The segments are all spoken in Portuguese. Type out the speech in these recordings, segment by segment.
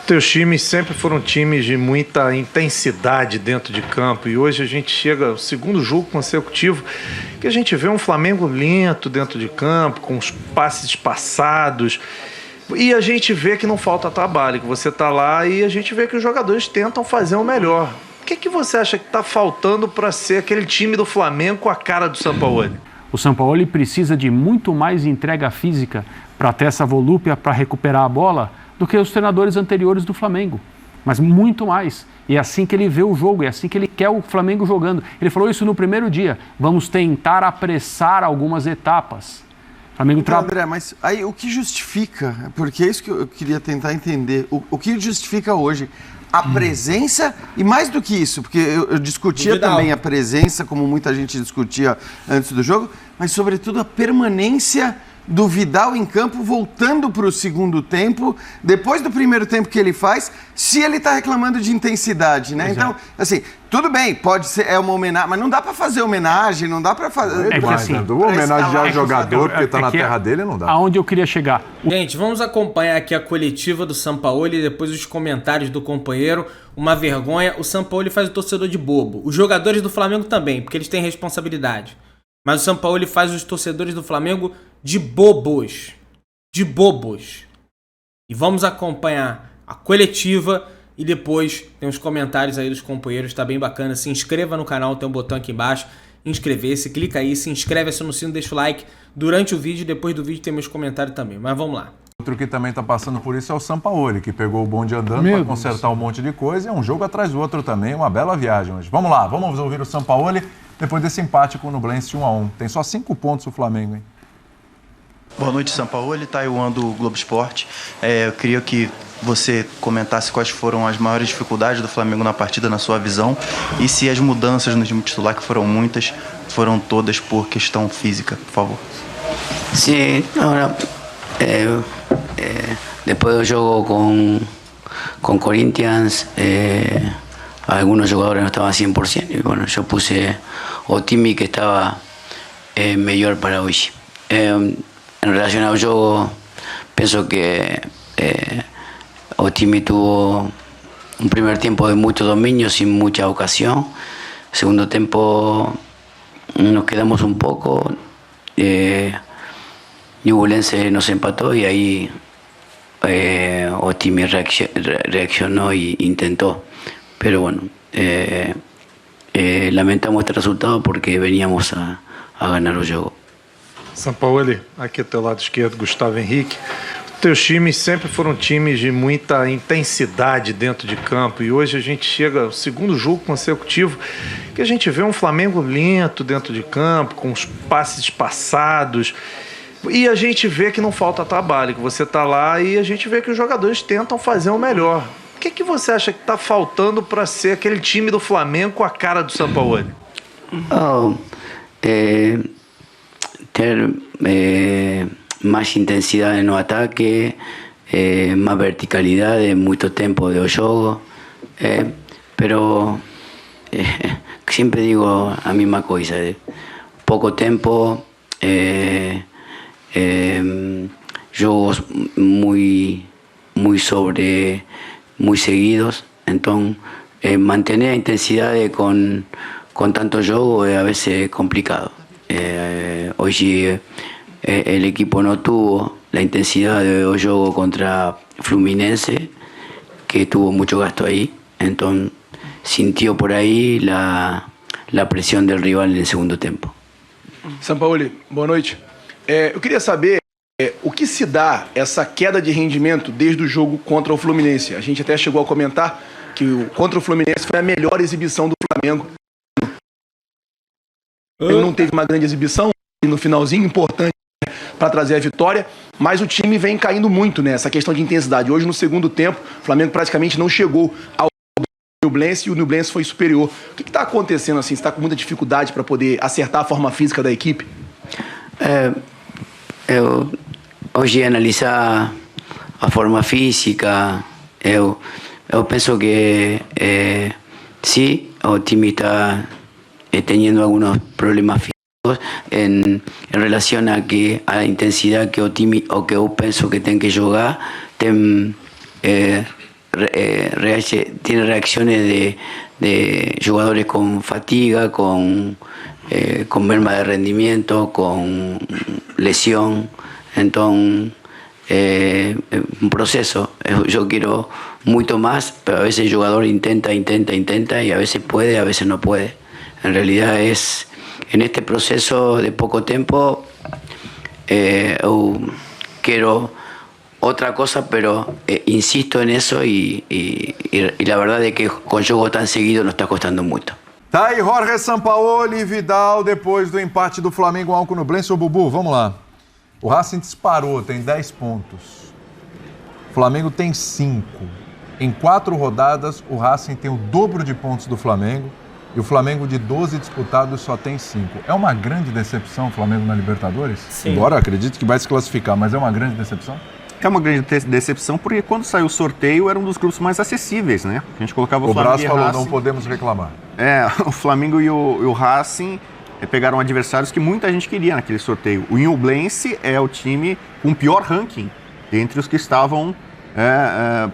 Teus times sempre foram times de muita intensidade dentro de campo e hoje a gente chega ao segundo jogo consecutivo que a gente vê um Flamengo lento dentro de campo, com os passes passados, e a gente vê que não falta trabalho, que você está lá e a gente vê que os jogadores tentam fazer o melhor. O que você acha que está faltando para ser aquele time do Flamengo com a cara do Sampaoli? O Sampaoli precisa de muito mais entrega física para ter essa volúpia para recuperar a bola do que os treinadores anteriores do Flamengo, mas muito mais. E é assim que ele vê o jogo, é assim que ele quer o Flamengo jogando. Ele falou isso no primeiro dia: vamos tentar apressar algumas etapas. Flamengo então, André, mas aí o que justifica, porque é isso que eu queria tentar entender, o que justifica hoje a presença, e mais do que isso, porque eu discutia também a presença, como muita gente discutia antes do jogo, mas sobretudo a permanência do Vidal em campo, voltando para o segundo tempo, depois do primeiro tempo que ele faz, se ele está reclamando de intensidade, né? Então, assim, tudo bem, pode ser, é uma homenagem, mas não dá para fazer homenagem, não dá para fazer... É que assim, homenagear jogador porque está na terra dele, não dá. Aonde eu queria chegar. Gente, vamos acompanhar aqui a coletiva do Sampaoli e depois os comentários do companheiro. Uma vergonha, o Sampaoli faz o torcedor de bobo. Os jogadores do Flamengo também, porque eles têm responsabilidade. Mas o Sampaoli faz os torcedores do Flamengo de bobos. De bobos. E vamos acompanhar a coletiva e depois tem os comentários aí dos companheiros. Tá bem bacana. Se inscreva no canal, tem um botão aqui embaixo. Inscrever-se, clica aí, se inscreve, aciona o sino, deixa o like durante o vídeo. Depois do vídeo tem meus comentários também. Mas vamos lá. Outro que também está passando por isso é o Sampaoli, que pegou o bonde andando para consertar um monte de coisa. É um jogo atrás do outro também, uma bela viagem hoje. Vamos lá, vamos ouvir o Sampaoli depois desse empate com o Nublense 1-1. Tem só 5 pontos o Flamengo, hein? Boa noite, Sampaoli, Taiwan do Globo Esporte. Eu queria que você comentasse quais foram as maiores dificuldades do Flamengo na partida, na sua visão, e se as mudanças no time titular, que foram muitas, foram todas por questão física, por favor. Sim, ahora, después del juego con Corinthians, algunos jugadores no estaban 100%, y bueno, yo puse Otimi, que estaba mejor para hoy. En relación al juego, pienso que Otimi tuvo un primer tiempo de mucho dominio sin mucha ocasión. Segundo tiempo nos quedamos un poco. Ñublense nos empató y ahí Otimi reaccionó e intentó. Pero bueno, lamentamos este resultado porque veníamos a ganar o jogo. Sampaoli, aqui ao teu lado esquerdo, Gustavo Henrique. Teus times sempre foram times de muita intensidade dentro de campo e hoje a gente chega ao segundo jogo consecutivo que a gente vê um Flamengo lento dentro de campo, com os passes passados, e a gente vê que não falta trabalho, que você está lá e a gente vê que os jogadores tentam fazer o melhor. O que você acha que está faltando para ser aquele time do Flamengo com a cara do Sampaoli? Ter más intensidad en los ataques, más verticalidad en mucho tiempo de juego, pero siempre digo la misma cosa, poco tiempo, juegos muy seguidos, entonces mantener intensidad con tanto juego es a veces complicado. Hoy el equipo no tuvo la intensidad de juego contra Fluminense, que tuvo mucho gasto ahí, entonces sintió por ahí la presión del rival en el segundo tiempo. Sampaoli, boa noite. Eu queria saber o que se dá essa queda de rendimento desde o jogo contra o Fluminense. A gente até chegou a comentar que contra o Fluminense foi a melhor exibição do Flamengo. Ele não teve uma grande exibição no finalzinho, importante para trazer a vitória, mas o time vem caindo muito nessa questão de intensidade. Hoje, no segundo tempo, o Flamengo praticamente não chegou ao Nublense e o Nublense foi superior. O que está acontecendo assim? Você está com muita dificuldade para poder acertar a forma física da equipe? Hoje, analisar a forma física, eu penso que sim, o time está teniendo algunos problemas físicos en relación a la intensidad que o time o que eu penso que tem que jogar, tem tiene reacciones de jugadores con fatiga, con merma de rendimiento, con lesión. Entonces, un proceso. Yo quiero mucho más, pero a veces el jugador intenta y a veces puede, a veces no puede. En realidad es, en este proceso de poco tiempo, quiero otra cosa, pero insisto en eso y la verdad es que con juego tan seguido nos está costando mucho. Tá aí Jorge Sampaoli e Vidal depois do empate do Flamengo 1-1 com o Nublense. Ô Bubu, vamos lá. O Racing disparou, tem 10 pontos. O Flamengo tem 5. Em 4 rodadas, o Racing tem o dobro de pontos do Flamengo e o Flamengo de 12 disputados só tem 5. É uma grande decepção o Flamengo na Libertadores? Sim. Embora eu acredite que vai se classificar, mas é uma grande decepção? É uma grande decepção porque quando saiu o sorteio era um dos grupos mais acessíveis, né? A gente colocava o Flamengo Braz e falou, Racing. não podemos reclamar. O Flamengo e o Racing pegaram adversários que muita gente queria naquele sorteio. O Ñublense é o time com o pior ranking entre os que estavam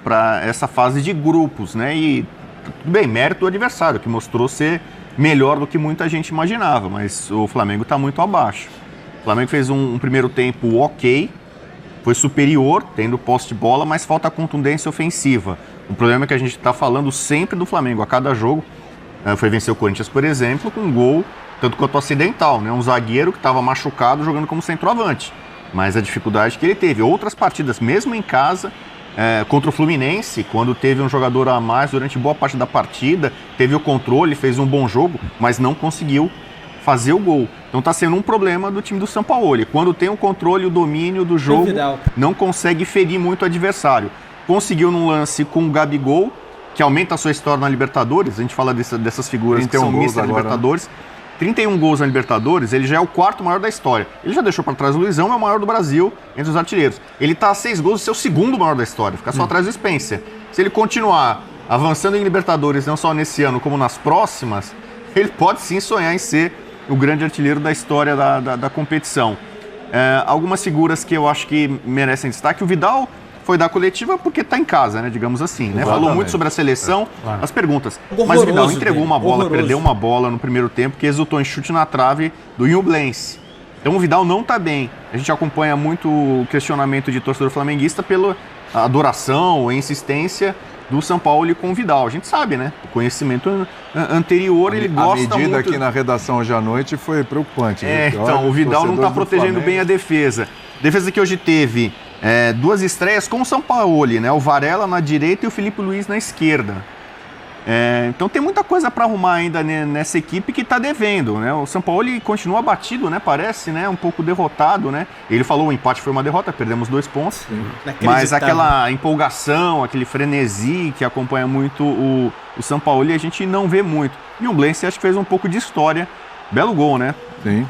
para essa fase de grupos, né? E tudo bem, mérito do adversário, que mostrou ser melhor do que muita gente imaginava, mas o Flamengo está muito abaixo. O Flamengo fez um primeiro tempo ok, foi superior, tendo posse de bola, mas falta contundência ofensiva. O problema é que a gente está falando sempre do Flamengo a cada jogo. Foi vencer o Corinthians, por exemplo, com um gol tanto quanto acidental, né? Um zagueiro que estava machucado jogando como centroavante. Mas a dificuldade que ele teve. Outras partidas, mesmo em casa, contra o Fluminense, quando teve um jogador a mais durante boa parte da partida, teve o controle, fez um bom jogo, mas não conseguiu fazer o gol. Então está sendo um problema do time do Sampaoli. Quando tem o controle e o domínio do jogo, não consegue ferir muito o adversário. Conseguiu num lance com o Gabigol, que aumenta a sua história na Libertadores. A gente fala dessas figuras que são mistas na Libertadores. 31 gols na Libertadores, ele já é o 4º maior da história. Ele já deixou para trás o Luizão, é o maior do Brasil entre os artilheiros. Ele está a 6 gols de ser o 2º maior da história, fica só atrás do Spencer. Se ele continuar avançando em Libertadores, não só nesse ano como nas próximas, ele pode sim sonhar em ser o grande artilheiro da história da competição. Algumas figuras que eu acho que merecem destaque. O Vidal foi da coletiva porque está em casa, né, digamos assim. Né? Falou muito sobre a seleção, as perguntas. Mas o Vidal entregou uma bola, perdeu uma bola no primeiro tempo que resultou em chute na trave do Ñublense. Então o Vidal não está bem. A gente acompanha muito o questionamento de torcedor flamenguista pela adoração, a insistência do Sampaoli com o Vidal. A gente sabe, né? O conhecimento anterior, ele gosta muito... A medida aqui na redação hoje à noite foi preocupante. Então, o Vidal não está protegendo bem a defesa. Defesa que hoje teve 2 estreias com o Sampaoli, né? O Varela na direita e o Felipe Luiz na esquerda. Então tem muita coisa para arrumar ainda nessa equipe que está devendo, né? O Sampaoli continua abatido, né? Parece, né? Um pouco derrotado, né? Ele falou o empate foi uma derrota, perdemos 2 pontos. Mas aquela empolgação, aquele frenesi que acompanha muito o Sampaoli, a gente não vê muito. E o Blense acho que fez um pouco de história. Belo gol, né? Sim.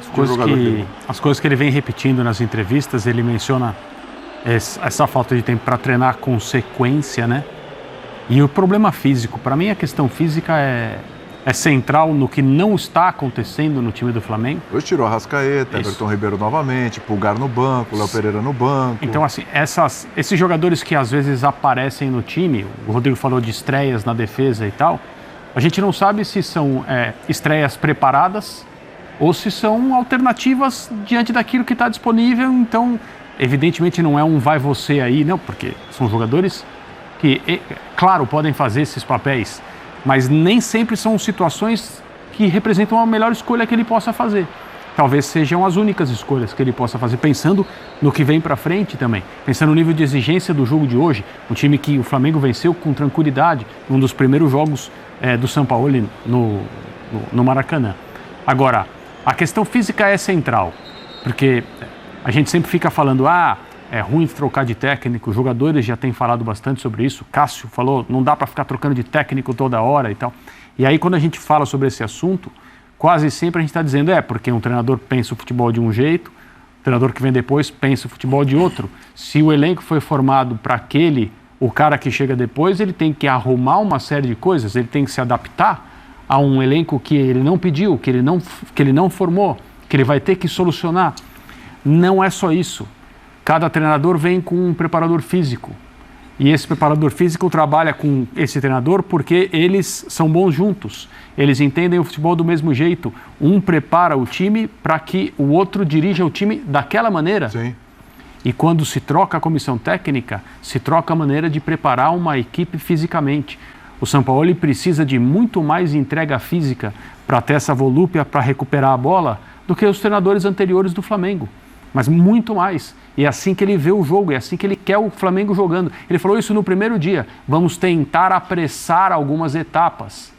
As coisas que ele vem repetindo nas entrevistas, ele menciona essa falta de tempo para treinar com sequência, né? E o problema físico, para mim a questão física é central no que não está acontecendo no time do Flamengo. Hoje tirou a Arrascaeta, Everton Ribeiro novamente, Pulgar no banco, Léo Pereira no banco. Então assim, esses jogadores que às vezes aparecem no time, o Rodrigo falou de estreias na defesa e tal, a gente não sabe se são estreias preparadas ou se são alternativas diante daquilo que está disponível. Então, evidentemente não é um vai você aí, não, porque são jogadores que, claro, podem fazer esses papéis, mas nem sempre são situações que representam a melhor escolha que ele possa fazer. Talvez sejam as únicas escolhas que ele possa fazer, pensando no que vem para frente também, pensando no nível de exigência do jogo de hoje, um time que o Flamengo venceu com tranquilidade, um dos primeiros jogos do Sampaoli no Maracanã. Agora, a questão física é central, porque a gente sempre fica falando, é ruim trocar de técnico, os jogadores já têm falado bastante sobre isso, Cássio falou, não dá para ficar trocando de técnico toda hora e tal. E aí quando a gente fala sobre esse assunto, quase sempre a gente está dizendo, porque um treinador pensa o futebol de um jeito, o treinador que vem depois pensa o futebol de outro. Se o elenco foi formado para o cara que chega depois, ele tem que arrumar uma série de coisas, ele tem que se adaptar a um elenco que ele não pediu, que ele não formou, que ele vai ter que solucionar. Não é só isso. Cada treinador vem com um preparador físico. E esse preparador físico trabalha com esse treinador porque eles são bons juntos. Eles entendem o futebol do mesmo jeito. Um prepara o time para que o outro dirija o time daquela maneira. Sim. E quando se troca a comissão técnica, se troca a maneira de preparar uma equipe fisicamente. O Sampaoli precisa de muito mais entrega física para ter essa volúpia, para recuperar a bola, do que os treinadores anteriores do Flamengo. Mas muito mais. E é assim que ele vê o jogo, é assim que ele quer o Flamengo jogando. Ele falou isso no primeiro dia. Vamos tentar apressar algumas etapas.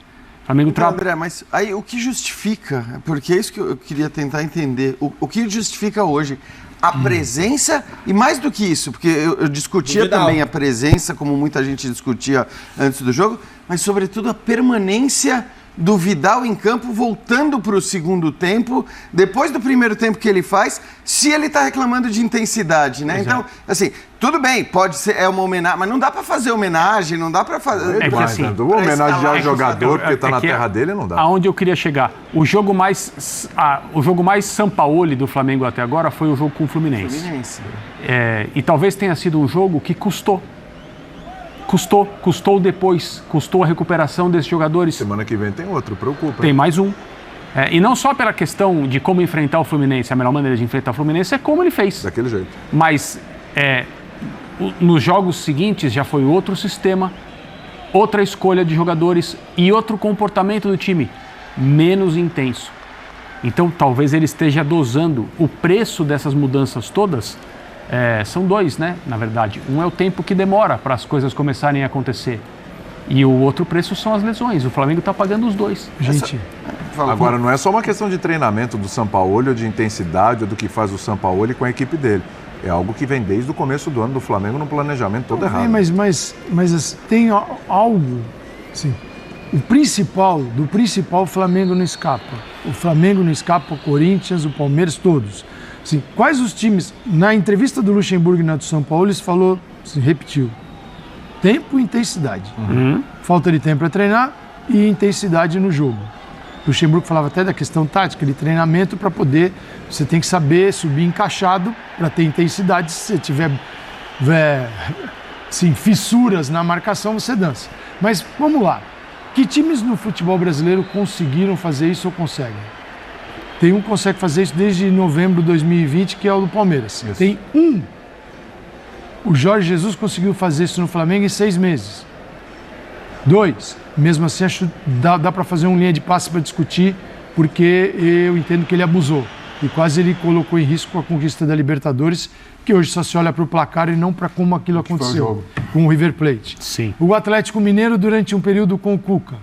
Flamengo então, André, mas aí o que justifica, porque é isso que eu queria tentar entender, o que justifica hoje a presença, e mais do que isso, porque eu discutia também a presença, como muita gente discutia antes do jogo, mas sobretudo a permanência do Vidal em campo, voltando para o segundo tempo, depois do primeiro tempo que ele faz, se ele está reclamando de intensidade, né? Então, assim, tudo bem, pode ser, é uma homenagem, mas não dá para fazer homenagem, não dá para fazer... É que assim, homenagear o jogador porque está na terra dele, não dá. Aonde eu queria chegar, o jogo mais Sampaoli do Flamengo até agora foi o jogo com o Fluminense. E talvez tenha sido um jogo que custou depois, custou a recuperação desses jogadores. Semana que vem tem outro, preocupa. Tem mais um. E não só pela questão de como enfrentar o Fluminense, a melhor maneira de enfrentar o Fluminense é como ele fez. Daquele jeito. Mas nos jogos seguintes já foi outro sistema, outra escolha de jogadores e outro comportamento do time, menos intenso. Então talvez ele esteja dosando o preço dessas mudanças todas. São dois, né? Na verdade. Um é o tempo que demora para as coisas começarem a acontecer. E o outro preço são as lesões. O Flamengo está pagando os dois. Gente, agora não é só uma questão de treinamento do Sampaoli, ou de intensidade, ou do que faz o Sampaoli com a equipe dele. É algo que vem desde o começo do ano do Flamengo no planejamento todo errado. Mas tem algo, assim, do principal, o Flamengo não escapa. O Flamengo não escapa, o Corinthians, o Palmeiras, todos. Assim, quais os times... Na entrevista do Luxemburgo e na do São Paulo, ele falou, assim, repetiu, tempo e intensidade. Falta de tempo para treinar e intensidade no jogo. O Luxemburgo falava até da questão tática, de treinamento para poder... Você tem que saber subir encaixado para ter intensidade. Se você tiver assim, fissuras na marcação, você dança. Mas vamos lá. Que times no futebol brasileiro conseguiram fazer isso ou conseguem? Tem um que consegue fazer isso desde novembro de 2020, que é o do Palmeiras. Isso. Tem um. O Jorge Jesus conseguiu fazer isso no Flamengo em 6 meses. 2. Mesmo assim, acho dá para fazer uma linha de passe para discutir, porque eu entendo que ele abusou. E quase ele colocou em risco a conquista da Libertadores, que hoje só se olha para o placar e não para como aquilo aconteceu com o River Plate. Sim. O Atlético Mineiro durante um período com o Cuca.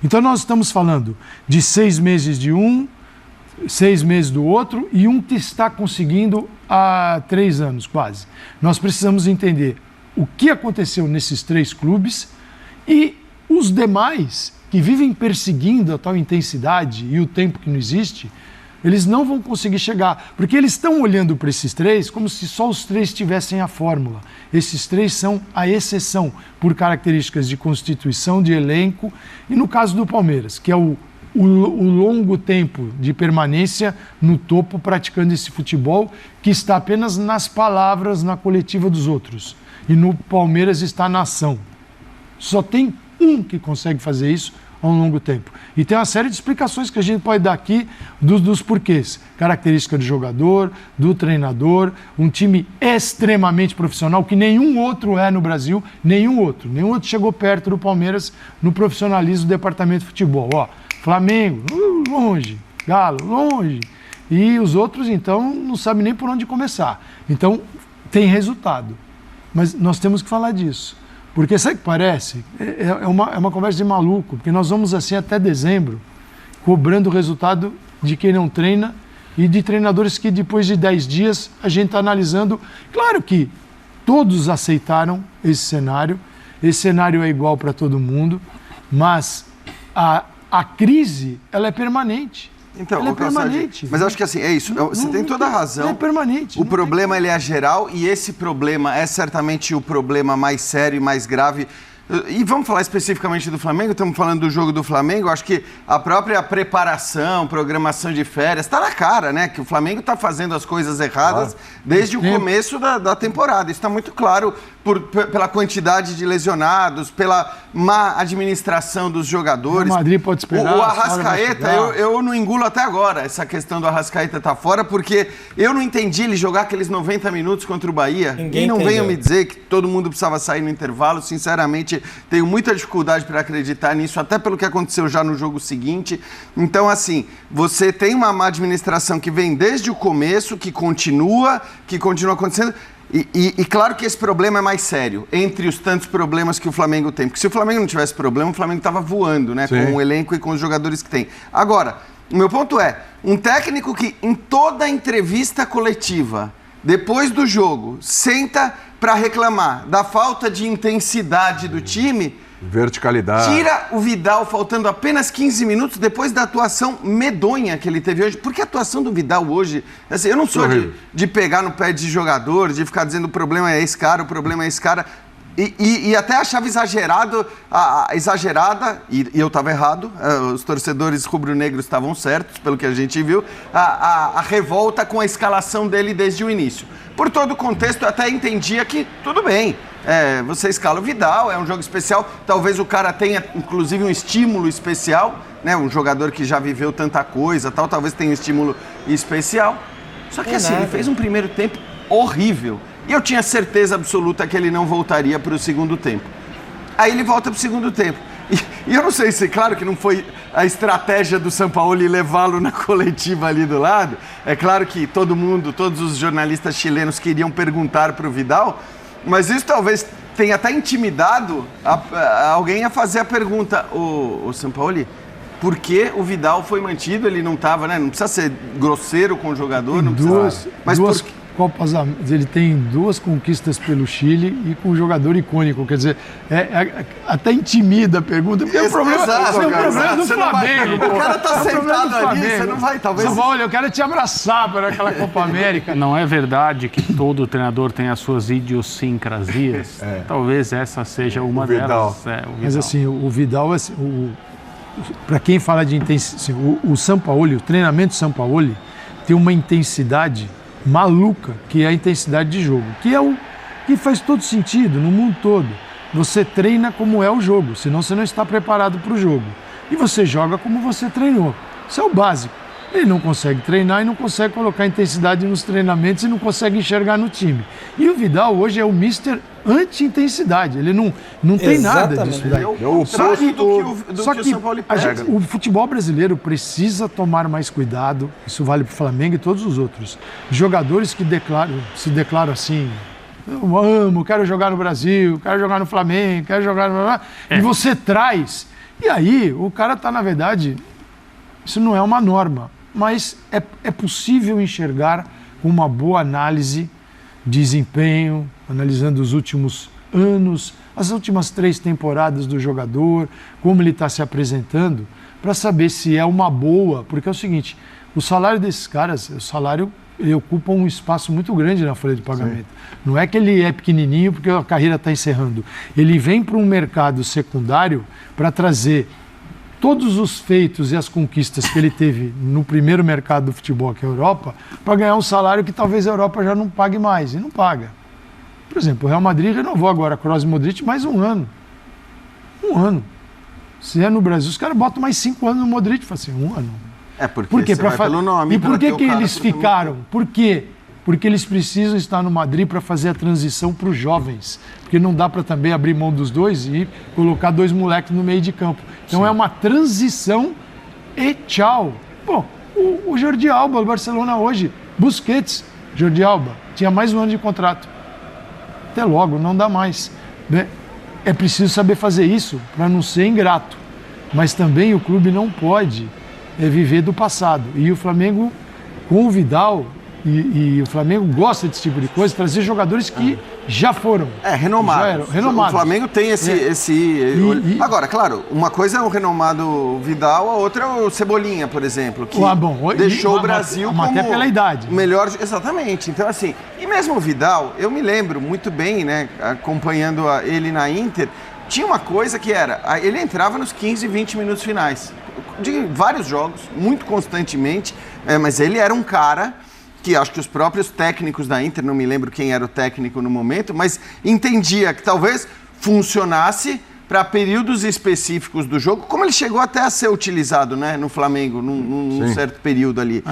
Então nós estamos falando de 6 meses de um, 6 meses do outro, e um que está conseguindo há 3 anos quase. Nós precisamos entender o que aconteceu nesses 3 clubes e os demais que vivem perseguindo a tal intensidade e o tempo que não existe, eles não vão conseguir chegar, porque eles estão olhando para esses 3 como se só os 3 tivessem a fórmula. Esses 3 são a exceção por características de constituição, de elenco, e no caso do Palmeiras, que é o longo tempo de permanência no topo praticando esse futebol que está apenas nas palavras, na coletiva dos outros. E no Palmeiras está na ação. Só tem um que consegue fazer isso a um longo tempo. E tem uma série de explicações que a gente pode dar aqui dos porquês. Característica do jogador, do treinador, um time extremamente profissional, que nenhum outro é no Brasil, nenhum outro chegou perto do Palmeiras no profissionalismo do departamento de futebol. Flamengo, longe. Galo, longe. E os outros, então, não sabem nem por onde começar. Então, tem resultado. Mas nós temos que falar disso. Porque, sabe o que parece? É uma conversa de maluco, porque nós vamos assim até dezembro, cobrando o resultado de quem não treina e de treinadores que depois de 10 dias a gente está analisando. Claro que todos aceitaram esse cenário é igual para todo mundo, mas a crise, ela é permanente. Então, ela é permanente. Mas eu acho que assim, é isso. Você tem toda a razão. É permanente. O problema ele é geral e esse problema é certamente o problema mais sério e mais grave. E vamos falar especificamente do Flamengo, estamos falando do jogo do Flamengo, acho que a própria preparação, programação de férias, está na cara, né? Que o Flamengo está fazendo as coisas erradas desde o começo da temporada. Isso está muito claro pela quantidade de lesionados, pela má administração dos jogadores. O Madrid pode esperar. O Arrascaeta, eu não engulo até agora essa questão do Arrascaeta estar fora, porque eu não entendi ele jogar aqueles 90 minutos contra o Bahia. E não venham me dizer que todo mundo precisava sair no intervalo. Sinceramente, tenho muita dificuldade para acreditar nisso, até pelo que aconteceu já no jogo seguinte. Então, assim, você tem uma má administração que vem desde o começo, que continua acontecendo. E claro que esse problema é mais sério, entre os tantos problemas que o Flamengo tem. Porque se o Flamengo não tivesse problema, o Flamengo estava voando, né? Com o elenco e com os jogadores que tem. Agora, o meu ponto é, um técnico que em toda entrevista coletiva, depois do jogo, senta para reclamar da falta de intensidade do time... Verticalidade. Tira o Vidal faltando apenas 15 minutos depois da atuação medonha que ele teve hoje. Porque a atuação do Vidal hoje... Assim, eu não sou de pegar no pé de jogador, de ficar dizendo o problema é esse cara, o problema é esse cara. E até achava exagerada, e eu estava errado, os torcedores rubro-negros estavam certos, pelo que a gente viu, a revolta com a escalação dele desde o início. Por todo o contexto, eu até entendia que tudo bem, você escala o Vidal, é um jogo especial, talvez o cara tenha, inclusive, um estímulo especial, né? Um jogador que já viveu tanta coisa, talvez tenha um estímulo especial. Só que assim, ele fez um primeiro tempo horrível. E eu tinha certeza absoluta que ele não voltaria para o segundo tempo. Aí ele volta para o segundo tempo. E eu não sei se, claro que não foi a estratégia do Sampaoli levá-lo na coletiva ali do lado. É claro que todos os jornalistas chilenos queriam perguntar para o Vidal, mas isso talvez tenha até intimidado alguém a fazer a pergunta, o Sampaoli, por que o Vidal foi mantido? Ele não estava, né? Não precisa ser grosseiro com o jogador, não precisa. Mas Copas, ele tem 2 conquistas pelo Chile e com um jogador icônico, quer dizer, até intimida a pergunta, porque é um problema do Flamengo. O cara tá sentado ali, você não vai, talvez... Olha, eu quero te abraçar para aquela Copa América. Não é verdade que todo treinador tem as suas idiosincrasias? Talvez essa seja uma delas. Mas assim, o Vidal, para quem fala de intensidade, o Sampaoli, o treinamento do Sampaoli tem uma intensidade maluca, que é a intensidade de jogo, que é o que faz todo sentido no mundo todo. Você treina como é o jogo, senão você não está preparado para o jogo. E você joga como você treinou. Isso é o básico. Ele não consegue treinar e não consegue colocar intensidade nos treinamentos e não consegue enxergar no time. E o Vidal hoje é o mister anti-intensidade. Ele não tem nada disso daí. Só que o futebol brasileiro precisa tomar mais cuidado. Isso vale para o Flamengo e todos os outros. Jogadores que se declaram assim... Eu amo, quero jogar no Brasil, quero jogar no Flamengo, quero jogar no... E você traz. E aí o cara está, na verdade... Isso não é uma norma. Mas é possível enxergar com uma boa análise, desempenho, analisando os últimos anos, as últimas 3 temporadas do jogador, como ele está se apresentando, para saber se é uma boa, porque é o seguinte, o salário desses caras, ele ocupa um espaço muito grande na folha de pagamento. Sim. Não é que ele é pequenininho porque a carreira está encerrando. Ele vem para um mercado secundário para trazer todos os feitos e as conquistas que ele teve no primeiro mercado do futebol, que é a Europa, para ganhar um salário que talvez a Europa já não pague mais, e não paga. Por exemplo, o Real Madrid renovou agora Kroos e Modric mais 1 ano. 1 ano. Se é no Brasil, os caras botam mais 5 anos no Modric, fala assim, 1 ano. Por quê? Pelo nome, e por que eles ficaram? Por quê? Porque eles precisam estar no Madrid para fazer a transição para os jovens. Porque não dá para também abrir mão dos dois e colocar 2 moleques no meio de campo. Então é uma transição e tchau. Bom, o Jordi Alba, o Barcelona hoje, Busquets, Jordi Alba, tinha mais 1 ano de contrato. Até logo, não dá mais. É preciso saber fazer isso para não ser ingrato. Mas também o clube não pode viver do passado. E o Flamengo, com o Vidal... E o Flamengo gosta desse tipo de coisa, trazer jogadores que já foram. Renomados. O Flamengo tem Agora, claro, uma coisa é o renomado Vidal, a outra é o Cebolinha, por exemplo, que deixou o Brasil como até pela idade. Melhor... Exatamente. Então, assim, e mesmo o Vidal, eu me lembro muito bem, né, acompanhando ele na Inter, tinha uma coisa que era, ele entrava nos 15, 20 minutos finais, de vários jogos, muito constantemente, mas ele era um cara... que acho que os próprios técnicos da Inter, não me lembro quem era o técnico no momento, mas entendia que talvez funcionasse para períodos específicos do jogo, como ele chegou até a ser utilizado, né, no Flamengo, num certo período ali.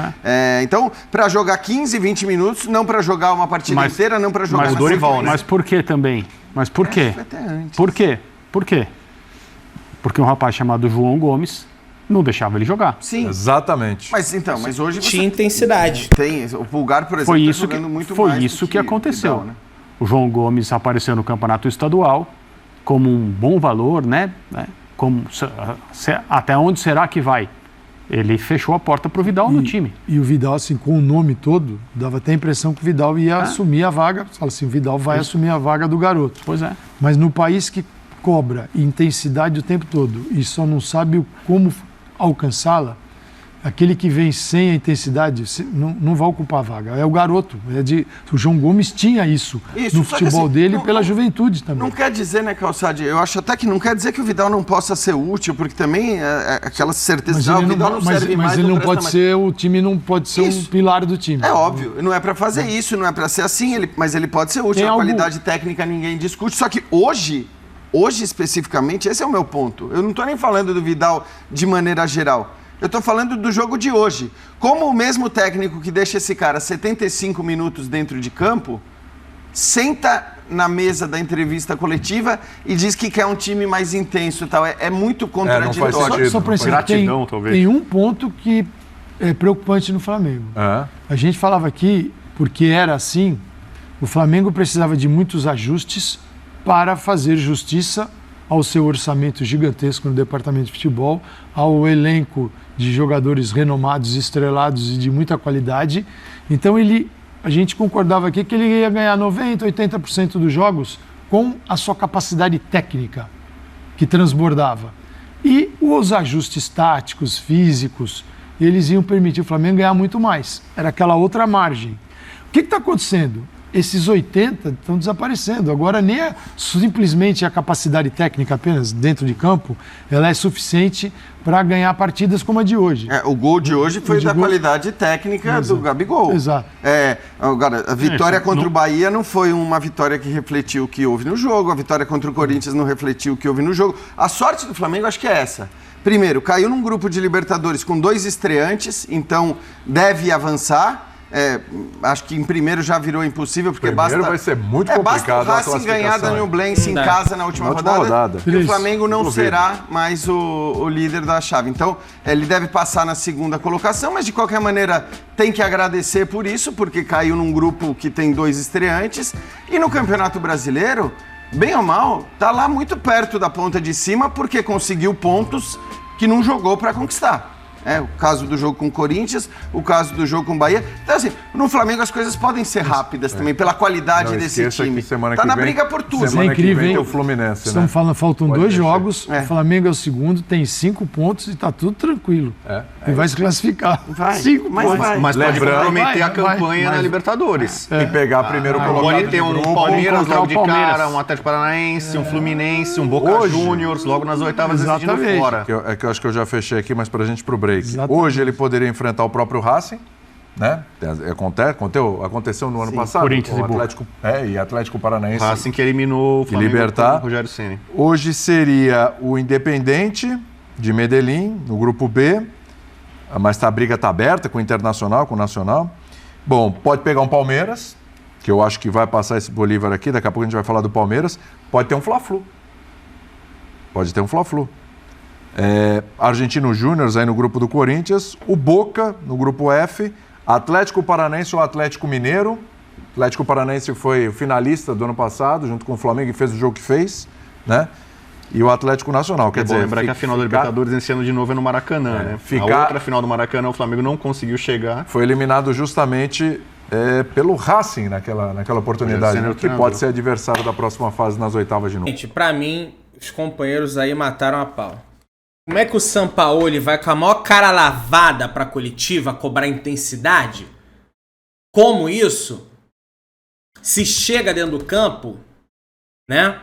Então, para jogar 15, 20 minutos, não para jogar uma partida inteira, não para jogar... Mas, Dorival, né? Mas por que também? Mas por quê? Até antes. Por quê? Por quê? Porque um rapaz chamado João Gomes não deixava ele jogar. Sim. Exatamente. Mas hoje você tinha intensidade. Tem, o Pulgar, por exemplo, Foi isso que aconteceu. Vidal, né? O João Gomes apareceu no campeonato estadual como um bom valor, né? Como, até onde será que vai? Ele fechou a porta para o Vidal no time. E o Vidal, assim, com o nome todo, dava até a impressão que o Vidal ia assumir a vaga. Fala assim, o Vidal vai assumir a vaga do garoto. Pois é. Mas no país que cobra intensidade o tempo todo e só não sabe como alcançá-la, aquele que vem sem a intensidade não vai ocupar a vaga. É o garoto. O João Gomes tinha isso no futebol dele pela juventude também. Não quer dizer, né, Calçade? Eu acho até que não quer dizer que o Vidal não possa ser útil, porque também aquela certeza de o Vidal não serve mais. Mas ele não pode ser, o time não pode ser um pilar do time. É óbvio, não é para fazer isso, não é para ser assim, mas ele pode ser útil. A qualidade técnica ninguém discute, só que hoje especificamente, esse é o meu ponto. Eu não estou nem falando do Vidal de maneira geral. Eu estou falando do jogo de hoje. Como o mesmo técnico que deixa esse cara 75 minutos dentro de campo, senta na mesa da entrevista coletiva e diz que quer um time mais intenso e tal. É muito contraditório. Só para encerrar, tem um ponto que é preocupante no Flamengo. A gente falava aqui, porque era assim, o Flamengo precisava de muitos ajustes para fazer justiça ao seu orçamento gigantesco no departamento de futebol, ao elenco de jogadores renomados, estrelados e de muita qualidade. Então a gente concordava aqui que ele ia ganhar 90%, 80% dos jogos com a sua capacidade técnica, que transbordava. E os ajustes táticos, físicos, eles iam permitir o Flamengo ganhar muito mais. Era aquela outra margem. O que está acontecendo? Esses 80 estão desaparecendo. Agora nem simplesmente a capacidade técnica apenas dentro de campo, ela é suficiente para ganhar partidas como a de hoje. O gol de hoje foi da qualidade técnica do Gabigol. Exato. Agora, a vitória contra o Bahia não foi uma vitória que refletiu o que houve no jogo, a vitória contra o Corinthians não refletiu o que houve no jogo. A sorte do Flamengo acho que é essa. Primeiro, caiu num grupo de Libertadores com 2 estreantes, então deve avançar. Acho que em primeiro já virou impossível, porque primeiro vai ser muito complicado. Basta o Racing ganhar da Nublense em casa na última rodada. E o Flamengo não será mais o líder da chave. Então, ele deve passar na segunda colocação, mas de qualquer maneira tem que agradecer por isso, porque caiu num grupo que tem 2 estreantes. E no Campeonato Brasileiro, bem ou mal, tá lá muito perto da ponta de cima, porque conseguiu pontos que não jogou para conquistar. O caso do jogo com o Corinthians, o caso do jogo com o Bahia. Então, assim, no Flamengo as coisas podem ser rápidas também, pela qualidade desse time. Tá na briga por tudo. Semana é incrível, que vem tem o Fluminense, Estamos falando, faltam Pode 2 mexer. jogos, o Flamengo é o segundo, tem 5 pontos e está tudo tranquilo. E vai se classificar. 5 pontos. Mas pode comprometer a campanha na Libertadores. E pegar primeiro colocado. Pode ter um Palmeiras logo de cara, um Atlético Paranaense, um Fluminense, um Boca Juniors, logo nas oitavas decidindo fora. É que eu acho que eu já fechei aqui, mas pra gente ir pro break. Exatamente. Hoje ele poderia enfrentar o próprio Racing, né? Aconteceu no ano passado. Corinthians o Atlético, e Atlético Paranaense. Racing que eliminou o Flamengo Libertar. com o Rogério Ceni. Hoje seria o Independente de Medellín, no grupo B, mas a briga está aberta com o Internacional, com o Nacional. Bom, pode pegar um Palmeiras, que eu acho que vai passar esse Bolívar aqui, daqui a pouco a gente vai falar do Palmeiras. Pode ter um Fla-Flu. Argentino Júnior aí no grupo do Corinthians, o Boca no grupo F, Atlético Paranaense ou Atlético Mineiro. Atlético Paranaense foi o finalista do ano passado, junto com o Flamengo, e fez o jogo que fez, né? E o Atlético Nacional. Quer dizer, lembrar que a final da Libertadores esse ano de novo é no Maracanã, né? A outra final do Maracanã o Flamengo não conseguiu chegar. Foi eliminado justamente pelo Racing naquela oportunidade, que pode ser adversário da próxima fase nas oitavas de novo. Gente, pra mim, os companheiros aí mataram a pau. Como é que o Sampaoli vai com a maior cara lavada pra coletiva cobrar intensidade? Como isso? Se chega dentro do campo, né?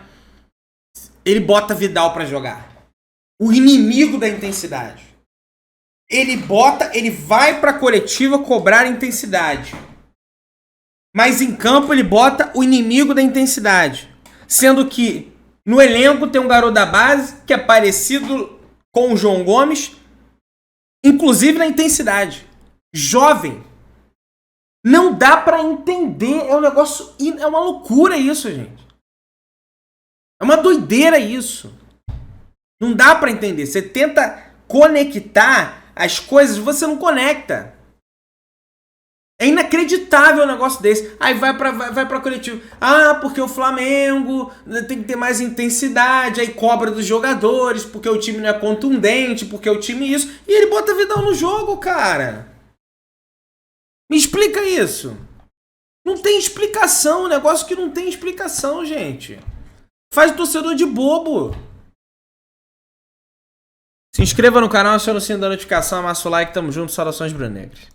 Ele bota Vidal pra jogar. O inimigo da intensidade. Ele vai pra coletiva cobrar intensidade. Mas em campo ele bota o inimigo da intensidade. Sendo que no elenco tem um garoto da base que é parecido com o João Gomes, inclusive na intensidade. Jovem. Não dá pra entender. É um negócio... É uma loucura isso, gente. É uma doideira isso. Não dá pra entender. Você tenta conectar as coisas, você não conecta. É inacreditável um negócio desse. Aí vai pra coletivo. Ah, porque o Flamengo tem que ter mais intensidade. Aí cobra dos jogadores, porque o time não é contundente, porque o time isso. E ele bota Vidal no jogo, cara. Me explica isso. Não tem explicação. Um negócio que não tem explicação, gente. Faz o torcedor de bobo. Se inscreva no canal, acione o sininho da notificação, amassa o like. Tamo junto. Saudações brunegras.